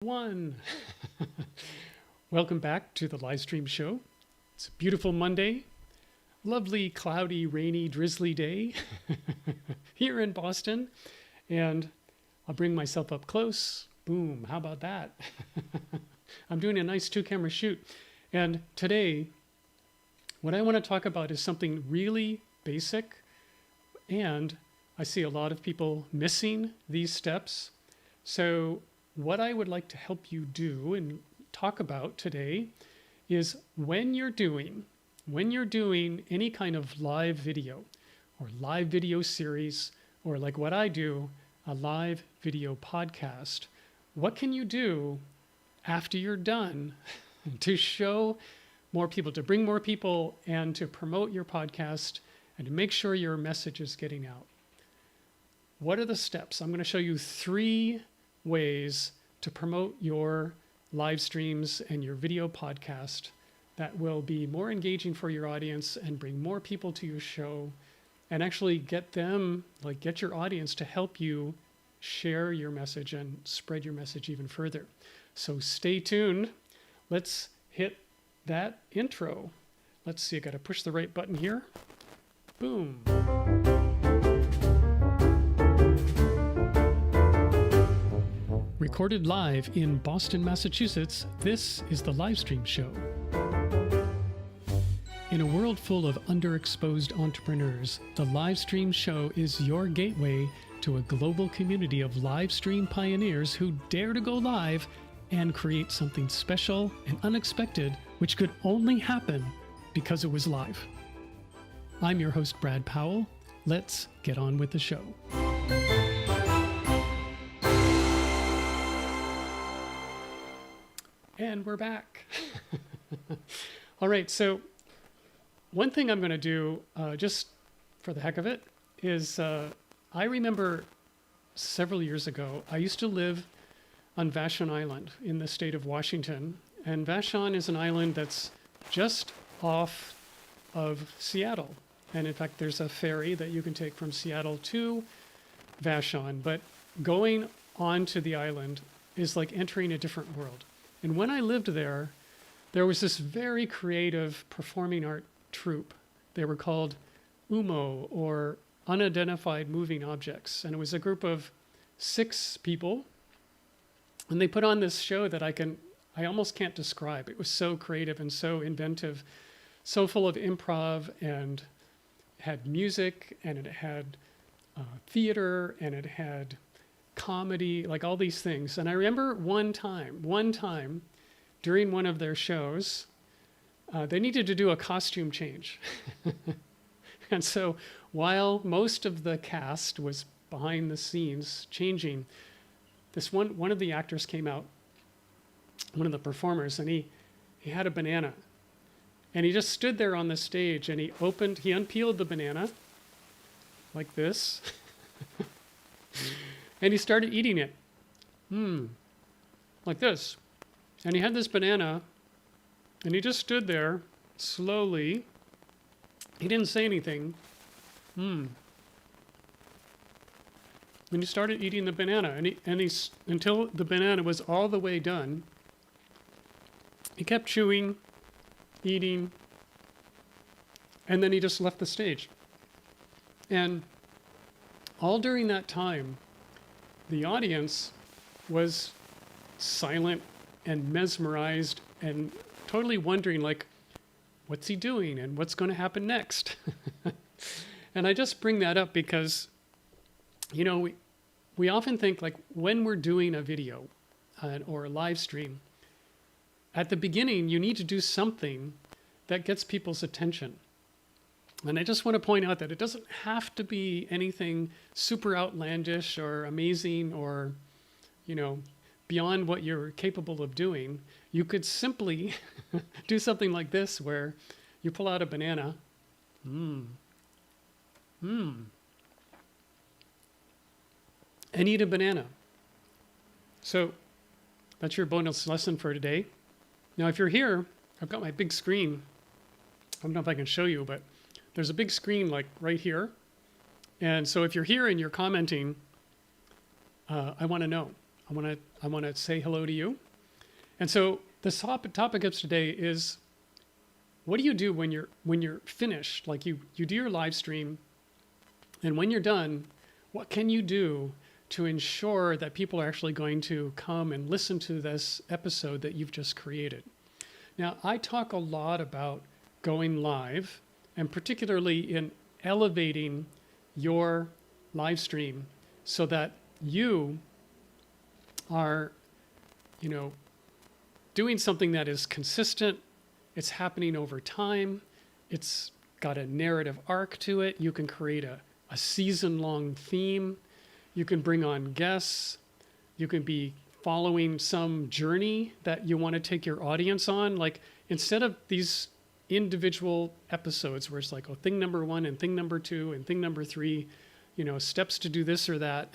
One. Welcome back to the live stream show. It's a beautiful Monday, lovely, cloudy, rainy, drizzly day here in Boston. And I'll bring myself up close. Boom, how about that? I'm doing a nice 2-camera shoot. And today, what I want to talk about is something really basic. And I see a lot of people missing these steps. So what I would like to help you do and talk about today is when you're doing any kind of live video or live video series, or like what I do, a live video podcast, what can you do after you're done to show more people, to bring more people, and to promote your podcast and to make sure your message is getting out? What are the steps? I'm going to show you 3 ways to promote your live streams and your video podcast that will be more engaging for your audience and bring more people to your show and actually get your audience to help you share your message and spread your message even further. So stay tuned. Let's hit that intro. Let's see, I got to push the right button here. Boom. Recorded live in Boston, Massachusetts, this is the Livestream Show. In a world full of underexposed entrepreneurs, the Livestream Show is your gateway to a global community of live stream pioneers who dare to go live and create something special and unexpected, which could only happen because it was live. I'm your host, Brad Powell. Let's get on with the show. And we're back. All right, so one thing I'm going to do, just for the heck of it, is I remember several years ago, I used to live on Vashon Island in the state of Washington. And Vashon is an island that's just off of Seattle. And in fact, there's a ferry that you can take from Seattle to Vashon. But going onto the island is like entering a different world. And when I lived there, there was this very creative performing art troupe. They were called UMO, or Unidentified Moving Objects. And it was a group of 6 people. And they put on this show that I almost can't describe. It was so creative and so inventive, so full of improv, and had music, and it had theater, and it had comedy, like all these things. And I remember one time during one of their shows, they needed to do a costume change. And so while most of the cast was behind the scenes changing, this one of the actors came out, one of the performers, and he had a banana. And he just stood there on the stage, and he unpeeled the banana like this. And he started eating it. Like this. And he had this banana, and he just stood there slowly. He didn't say anything. And he started eating the banana, and he until the banana was all the way done. He kept chewing, eating, and then he just left the stage. And all during that time, the audience was silent and mesmerized and totally wondering, like, what's he doing and what's going to happen next? And I just bring that up because, you know, we often think, like, when we're doing a video or a live stream, at the beginning, you need to do something that gets people's attention. And I just want to point out that it doesn't have to be anything super outlandish or amazing or, you know, beyond what you're capable of doing. You could simply do something like this, where you pull out a banana. And eat a banana. So that's your bonus lesson for today. Now, if you're here, I've got my big screen. I don't know if I can show you, but there's a big screen like right here. And so if you're here and you're commenting, I want to know. I want to say hello to you. And so the topic of today is, what do you do when you're finished? Like you do your live stream, and when you're done, what can you do to ensure that people are actually going to come and listen to this episode that you've just created? Now, I talk a lot about going live, and particularly in elevating your live stream so that you are, doing something that is consistent. It's happening over time. It's got a narrative arc to it. You can create a season-long theme. You can bring on guests. You can be following some journey that you want to take your audience on. Like, instead of these individual episodes where it's like, oh, thing number 1 and thing number 2 and thing number 3, steps to do this or that,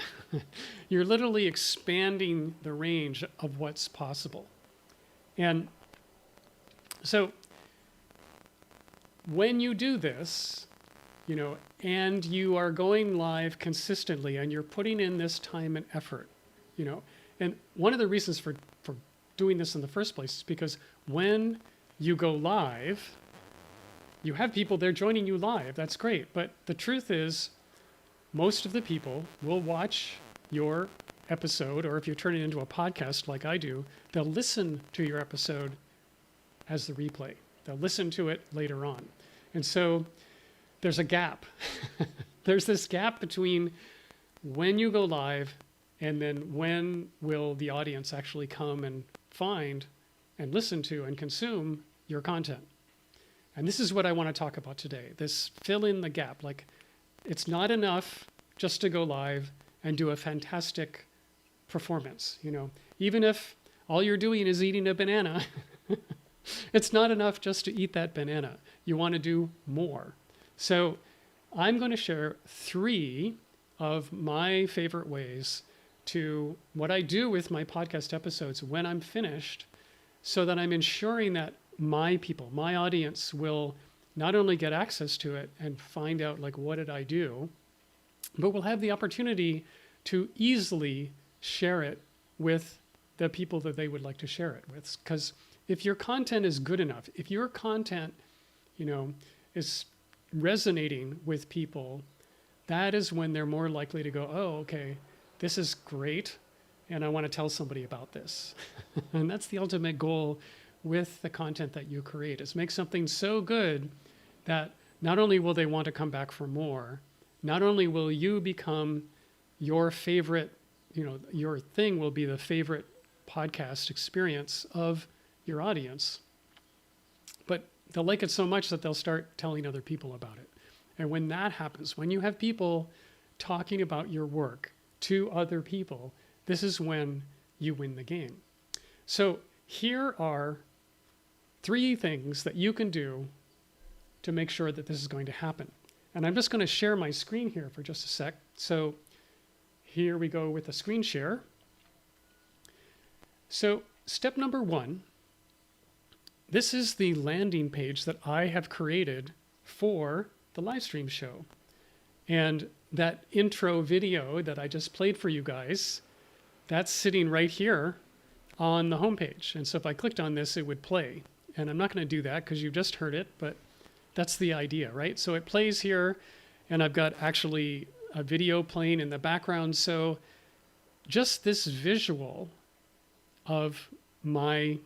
you're literally expanding the range of what's possible. And so when you do this, and you are going live consistently and you're putting in this time and effort, and one of the reasons for doing this in the first place is because when you go live, you have people there joining you live. That's great. But the truth is, most of the people will watch your episode, or if you turn it into a podcast like I do, they'll listen to your episode as the replay. They'll listen to it later on. And so there's a gap. There's this gap between when you go live and then when will the audience actually come and find and listen to and consume your content. And this is what I want to talk about today, this fill in the gap. Like, it's not enough just to go live and do a fantastic performance. Even if all you're doing is eating a banana, it's not enough just to eat that banana. You want to do more. So I'm going to share 3 of my favorite ways to what I do with my podcast episodes when I'm finished, so that I'm ensuring that my people, my audience, will not only get access to it and find out, like, what did I do, but will have the opportunity to easily share it with the people that they would like to share it with. Because if your content is good enough, if your content, is resonating with people, that is when they're more likely to go, oh, okay, this is great, and I want to tell somebody about this. And that's the ultimate goal with the content that you create, is make something so good that not only will they want to come back for more, not only will you become your favorite, your thing will be the favorite podcast experience of your audience, but they'll like it so much that they'll start telling other people about it. And when that happens, when you have people talking about your work to other people, this is when you win the game. So here are 3 things that you can do to make sure that this is going to happen. And I'm just going to share my screen here for just a sec. So here we go with the screen share. So step number 1, this is the landing page that I have created for the live stream show. And that intro video that I just played for you guys, that's sitting right here on the homepage. And so if I clicked on this, it would play. And I'm not going to do that because you just heard it, but that's the idea, right? So it plays here, and I've got actually a video playing in the background. So just this visual of my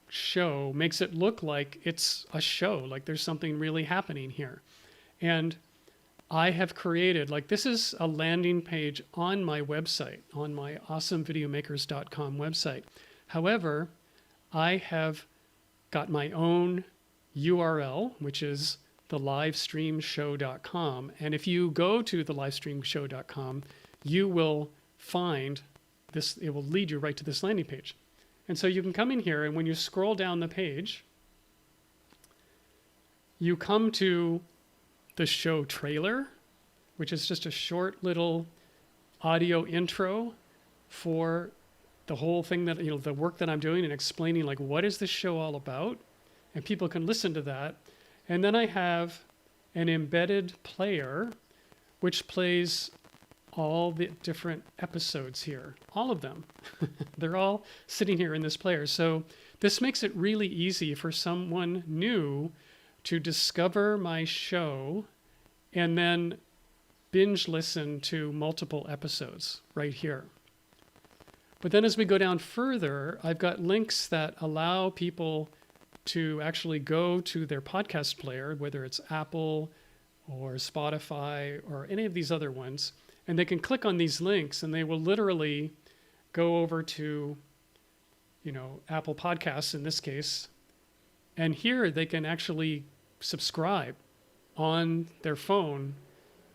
show makes it look like it's a show, like there's something really happening here. And I have created, like, this is a landing page on my website, on my awesomevideomakers.com website. However, I have got my own URL, which is thelivestreamshow.com. And if you go to thelivestreamshow.com, you will find this, it will lead you right to this landing page. And so you can come in here, and when you scroll down the page, you come to the show trailer, which is just a short little audio intro for the whole thing that, the work that I'm doing, and explaining, like, what is this show all about? And people can listen to that. And then I have an embedded player, which plays all the different episodes here, all of them. They're all sitting here in this player. So this makes it really easy for someone new to discover my show and then binge listen to multiple episodes right here. But then as we go down further, I've got links that allow people to actually go to their podcast player, whether it's Apple or Spotify or any of these other ones, and they can click on these links and they will literally go over to, Apple Podcasts in this case, and here they can actually subscribe on their phone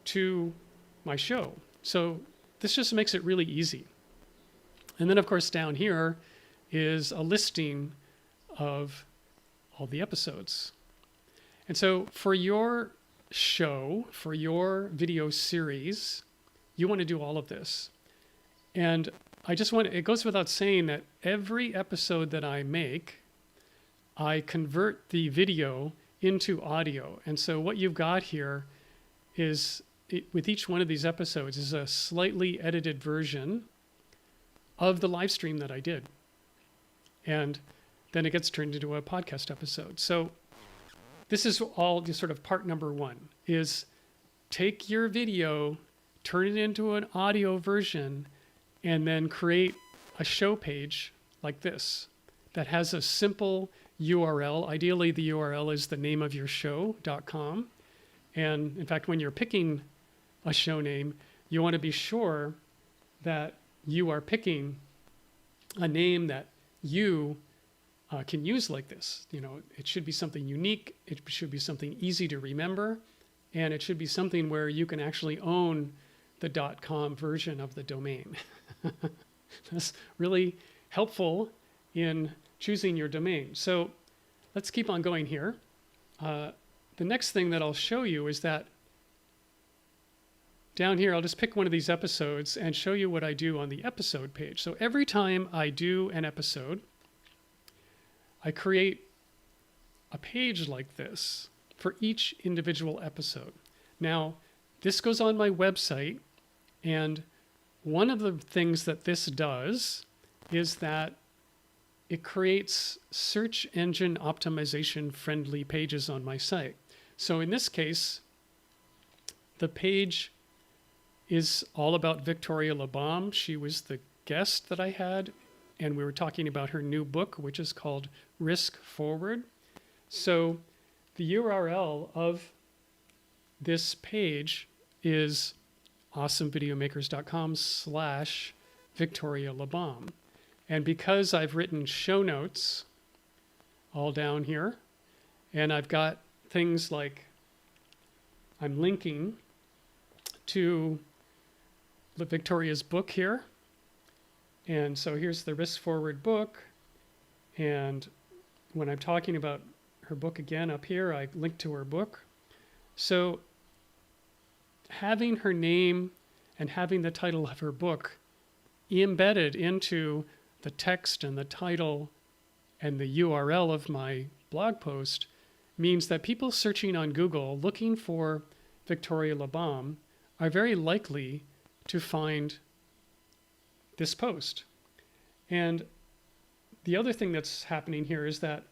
to my show. So this just makes it really easy. And then of course down here is a listing of all the episodes. And so for your show, for your video series, you want to do all of this. And it goes without saying that every episode that I make, I convert the video into audio. And so what you've got here is, with each one of these episodes, is a slightly edited version of the live stream that I did. And then it gets turned into a podcast episode. So this is all just sort of part number one, is take your video, turn it into an audio version, and then create a show page like this that has a simple URL. Ideally, the URL is the name of your show.com. And in fact, when you're picking a show name, you want to be sure that you are picking a name that you can use like this. It should be something unique. It should be something easy to remember. And it should be something where you can actually own the .com version of the domain. That's really helpful in choosing your domain. So let's keep on going here. The next thing that I'll show you is that down here, I'll just pick one of these episodes and show you what I do on the episode page. So every time I do an episode, I create a page like this for each individual episode. Now, this goes on my website, and one of the things that this does is that it creates search engine optimization friendly pages on my site. So in this case, the page is all about Victoria Labalme. She was the guest that I had, and we were talking about her new book, which is called Risk Forward. So the URL of this page is awesomevideomakers.com/Victoria Labalme. And because I've written show notes all down here, and I've got things like I'm linking to Victoria's book here. And so here's the Risk Forward book. And when I'm talking about her book again up here, I link to her book. So having her name and having the title of her book embedded into the text and the title and the URL of my blog post means that people searching on Google looking for Victoria Labalme are very likely to find this post. And the other thing that's happening here is that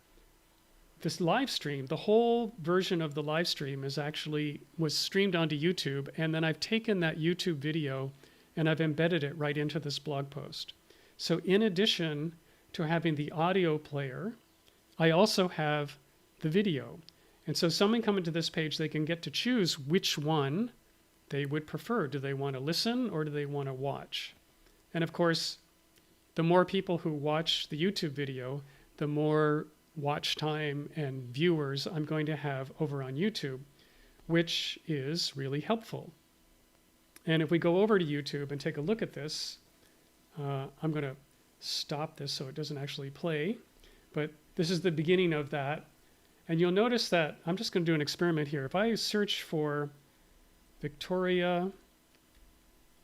this live stream, the whole version of the live stream was streamed onto YouTube, and then I've taken that YouTube video and I've embedded it right into this blog post. So in addition to having the audio player, I also have the video. And so someone coming to this page, they can get to choose which one they would prefer. Do they want to listen or do they want to watch? And of course, the more people who watch the YouTube video, the more watch time and viewers I'm going to have over on YouTube, which is really helpful. And if we go over to YouTube and take a look at this, I'm going to stop this so it doesn't actually play. But this is the beginning of that. And you'll notice that I'm just going to do an experiment here. If I search for Victoria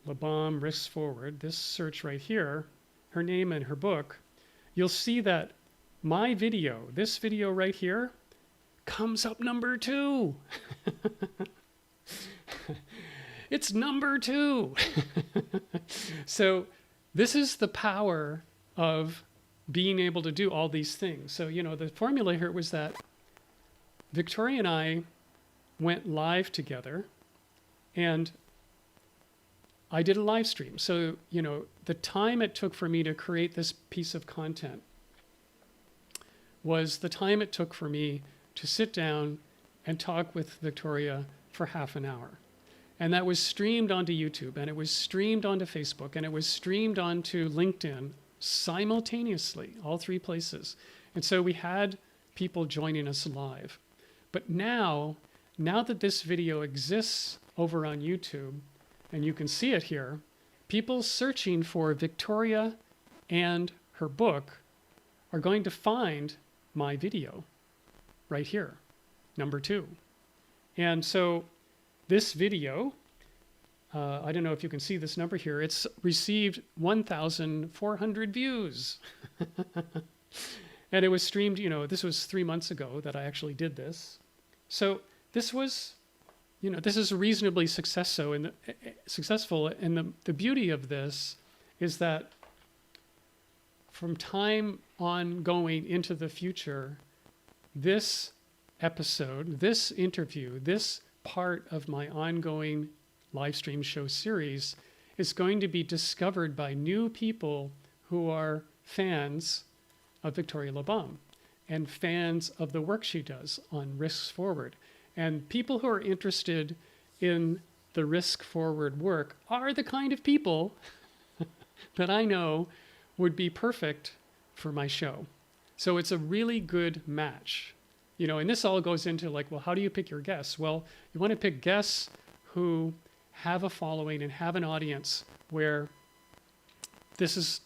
Labalme Risk Forward, this search right here, her name and her book, you'll see that my video, this video right here, comes up number 2. It's number 2. So this is the power of being able to do all these things. So, the formula here was that Victoria and I went live together, and I did a live stream. So, the time it took for me to create this piece of content was the time it took for me to sit down and talk with Victoria for half an hour. And that was streamed onto YouTube, and it was streamed onto Facebook, and it was streamed onto LinkedIn simultaneously, all 3 places. And so we had people joining us live. But now that this video exists over on YouTube, and you can see it here, people searching for Victoria and her book are going to find my video right here, number 2. And so this video, I don't know if you can see this number here, it's received 1,400 views. And it was streamed, this was 3 months ago that I actually did this. So this was, this is reasonably successful. And the beauty of this is that from time on going into the future, this episode, this interview, this part of my ongoing live stream show series is going to be discovered by new people who are fans of Victoria Laban and fans of the work she does on Risks Forward. And people who are interested in the risk forward work are the kind of people that I know would be perfect for my show. So it's a really good match. And this all goes into well, how do you pick your guests? Well, you want to pick guests who have a following and have an audience where this is,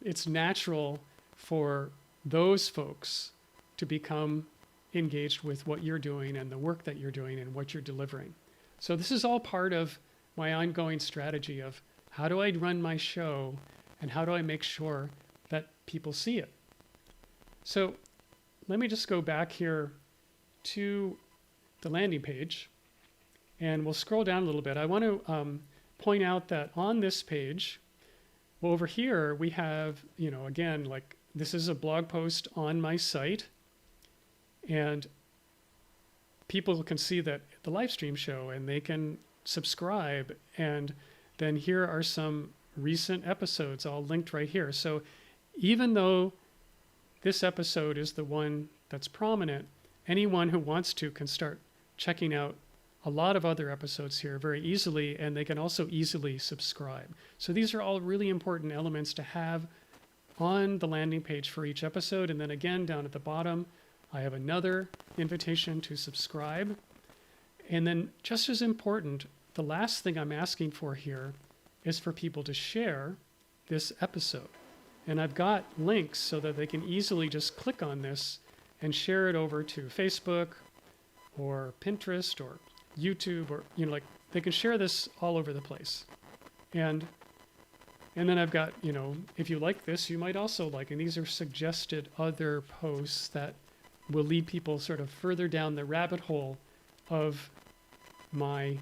it's natural for those folks to become engaged with what you're doing and the work that you're doing and what you're delivering. So this is all part of my ongoing strategy of how do I run my show and how do I make sure that people see it? So let me just go back here to the landing page, and we'll scroll down a little bit. I want to point out that on this page, well, over here we have, again, this is a blog post on my site, and people can see that the live stream show and they can subscribe. And then here are some recent episodes all linked right here. So even though this episode is the one that's prominent, anyone who wants to can start checking out a lot of other episodes here very easily, and they can also easily subscribe. So these are all really important elements to have on the landing page for each episode. And then again, down at the bottom, I have another invitation to subscribe. And then just as important, the last thing I'm asking for here is for people to share this episode. And I've got links so that they can easily just click on this and share it over to Facebook or Pinterest or YouTube, or they can share this all over the place. And then I've got, if you like this, you might also like, and these are suggested other posts that will lead people sort of further down the rabbit hole of my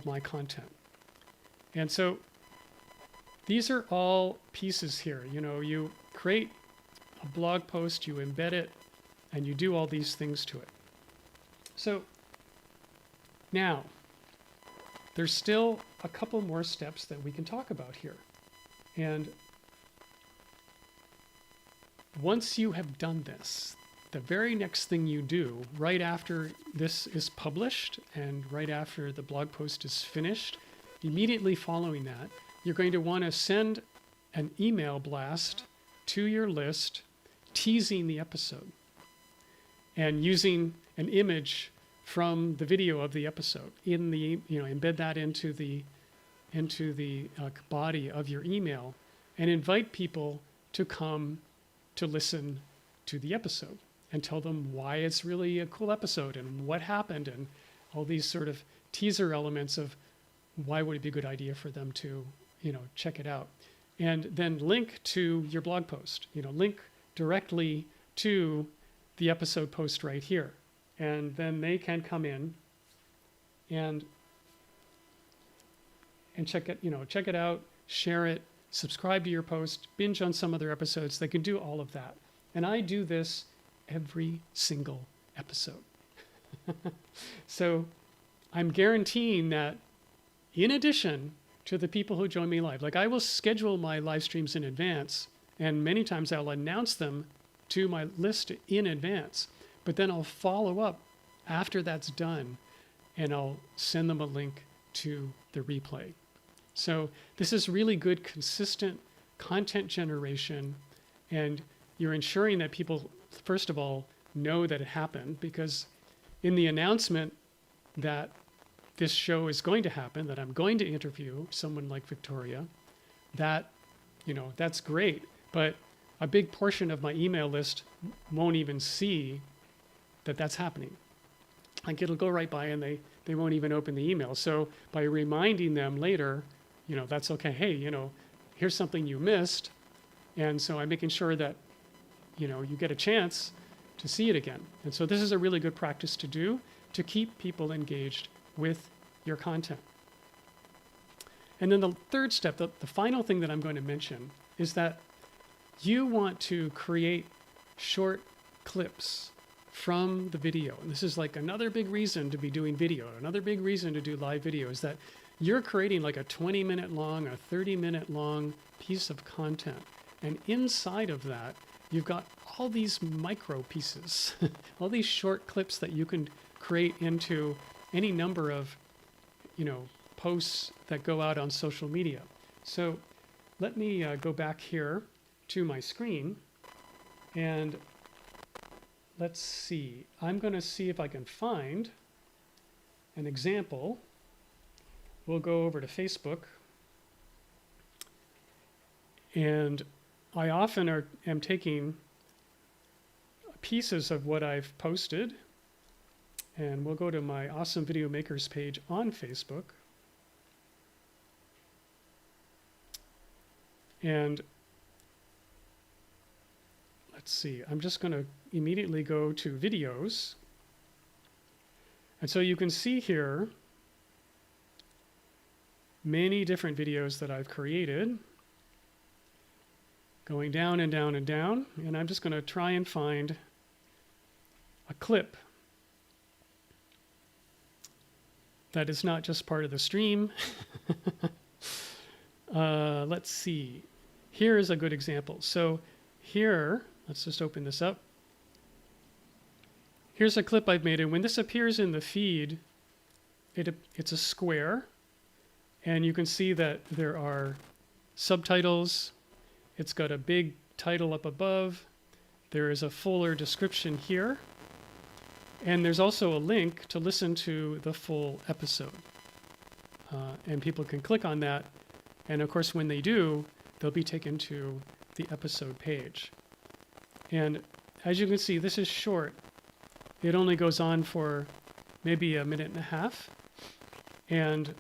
my content. And so these are all pieces here. You create a blog post, you embed it, and you do all these things to it. So now there's still a couple more steps that we can talk about here. And once you have done this, the very next thing you do right after this is published and right after the blog post is finished, immediately following that, you're going to want to send an email blast to your list teasing the episode and using an image from the video of the episode in the, embed that into the body of your email and invite people to come to listen to the episode and tell them why it's really a cool episode and what happened and all these sort of teaser elements of why would it be a good idea for them to, check it out. And then link to your blog post, link directly to the episode post right here. And then they can come in and check it out, share it, subscribe to your post, binge on some other episodes. They can do all of that. And I do this every single episode. So I'm guaranteeing that in addition to the people who join me live, like I will schedule my live streams in advance, and many times I'll announce them to my list in advance, but then I'll follow up after that's done and I'll send them a link to the replay. So this is really good, consistent content generation, and you're ensuring that people, first of all, know that it happened, because in the announcement that this show is going to happen, that I'm going to interview someone like Victoria, that, that's great. But a big portion of my email list won't even see that that's happening. Like it'll go right by and they won't even open the email. So by reminding them later, that's okay. Hey, here's something you missed. And so I'm making sure that, you get a chance to see it again. And so this is a really good practice to do to keep people engaged with your content. And then the third step, the final thing that I'm going to mention, is that you want to create short clips from the video. And this is like another big reason to be doing video. Another big reason to do live video is that you're creating like a 20-minute long, a 30-minute long piece of content. And inside of that, you've got all these micro pieces, all these short clips that you can create into any number of, posts that go out on social media. So let me go back here to my screen, and let's see. I'm going to see if I can find an example. We'll go over to Facebook, and I often am taking pieces of what I've posted, and we'll go to my Awesome Video Makers page on Facebook. And let's see, I'm just going to immediately go to videos. And so you can see here many different videos that I've created, going down and down and down. And I'm just going to try and find a clip that is not just part of the stream. Let's see. Here is a good example. So here, let's just open this up. Here's a clip I've made, and when this appears in the feed, it's a square, and you can see that there are subtitles. It's got a big title up above. There is a fuller description here. And there's also a link to listen to the full episode. And people can click on that. And of course, when they do, they'll be taken to the episode page. And as you can see, this is short. It only goes on for maybe a minute and a half. And,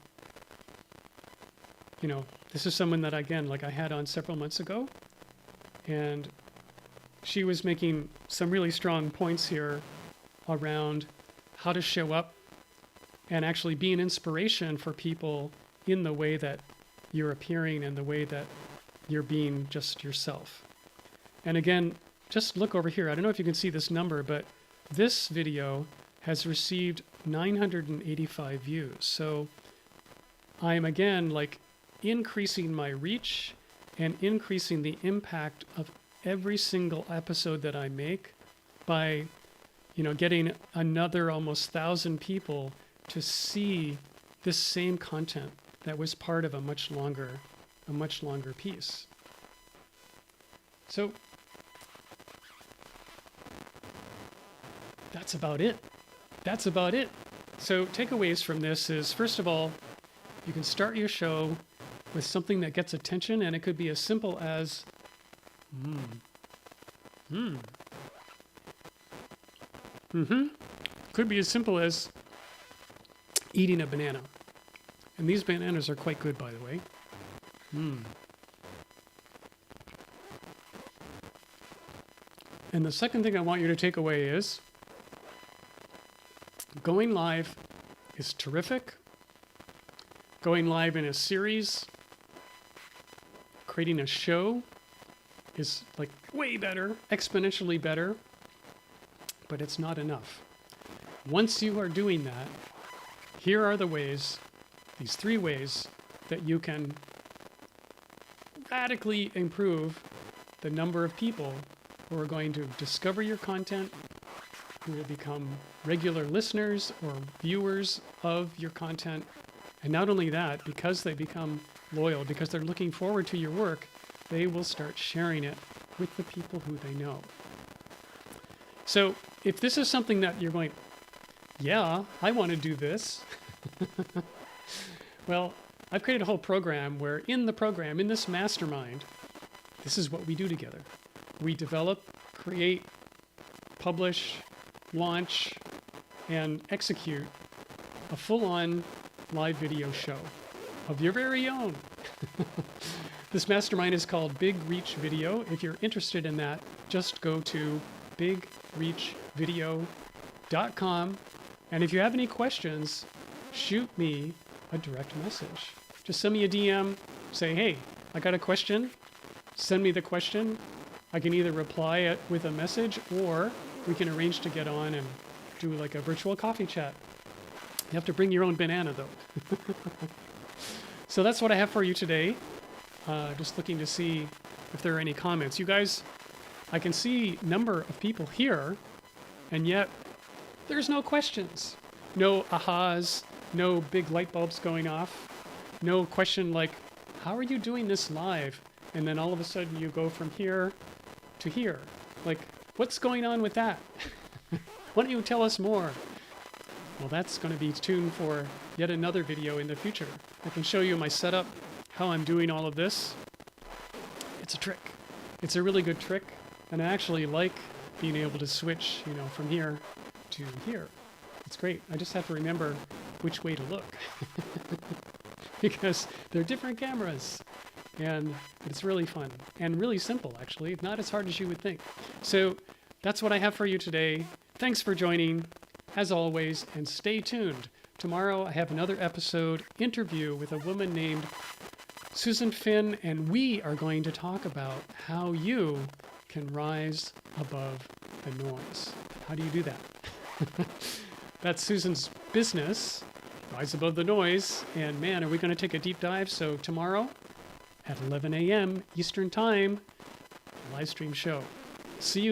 this is someone that, again, like I had on several months ago. And she was making some really strong points here around how to show up and actually be an inspiration for people in the way that you're appearing and the way that you're being just yourself. And again, just look over here. I don't know if you can see this number, but this video has received 985 views. So I'm again like increasing my reach and increasing the impact of every single episode that I make by getting another almost 1,000 people to see this same content that was part of a much longer piece. So that's about it. So takeaways from this is, first of all, you can start your show with something that gets attention, and it could be as simple as could be as simple as eating a banana. And these bananas are quite good, by the way. And the second thing I want you to take away is going live is terrific. Going live in a series, creating a show is like way better, exponentially better, but it's not enough. Once you are doing that, here are the ways, these 3 ways that you can radically improve the number of people who are going to discover your content, who will become regular listeners or viewers of your content. And not only that, because they become loyal, because they're looking forward to your work, they will start sharing it with the people who they know. So if this is something that you're going, yeah, I want to do this. Well, I've created a whole program where in the program, in this mastermind, this is what we do together. We develop, create, publish, launch, and execute a full-on live video show of your very own. This mastermind is called Big Reach Video. If you're interested in that, just go to bigreachvideo.com. And if you have any questions, shoot me a direct message. Just send me a DM, say, hey, I got a question. Send me the question. I can either reply it with a message, or we can arrange to get on and do like a virtual coffee chat. You have to bring your own banana, though. So that's what I have for you today. Just looking to see if there are any comments. You guys, I can see number of people here, and yet there's no questions. No ahas, no big light bulbs going off. No question like, how are you doing this live? And then all of a sudden you go from here to here. Like, what's going on with that? Why don't you tell us more? Well, that's going to be tuned for yet another video in the future. I can show you my setup, how I'm doing all of this. It's a trick. It's a really good trick. And I actually like being able to switch, from here to here. It's great. I just have to remember which way to look because they're different cameras, and it's really fun and really simple, actually. Not as hard as you would think. So that's what I have for you today. Thanks for joining, as always, and stay tuned. Tomorrow I have another episode interview with a woman named Susan Finn, and we are going to talk about how you can rise above the noise. How do you do that? That's Susan's business, Rise Above the Noise. And man, are we going to take a deep dive? So tomorrow at 11 a.m. Eastern Time, live stream show. See you then.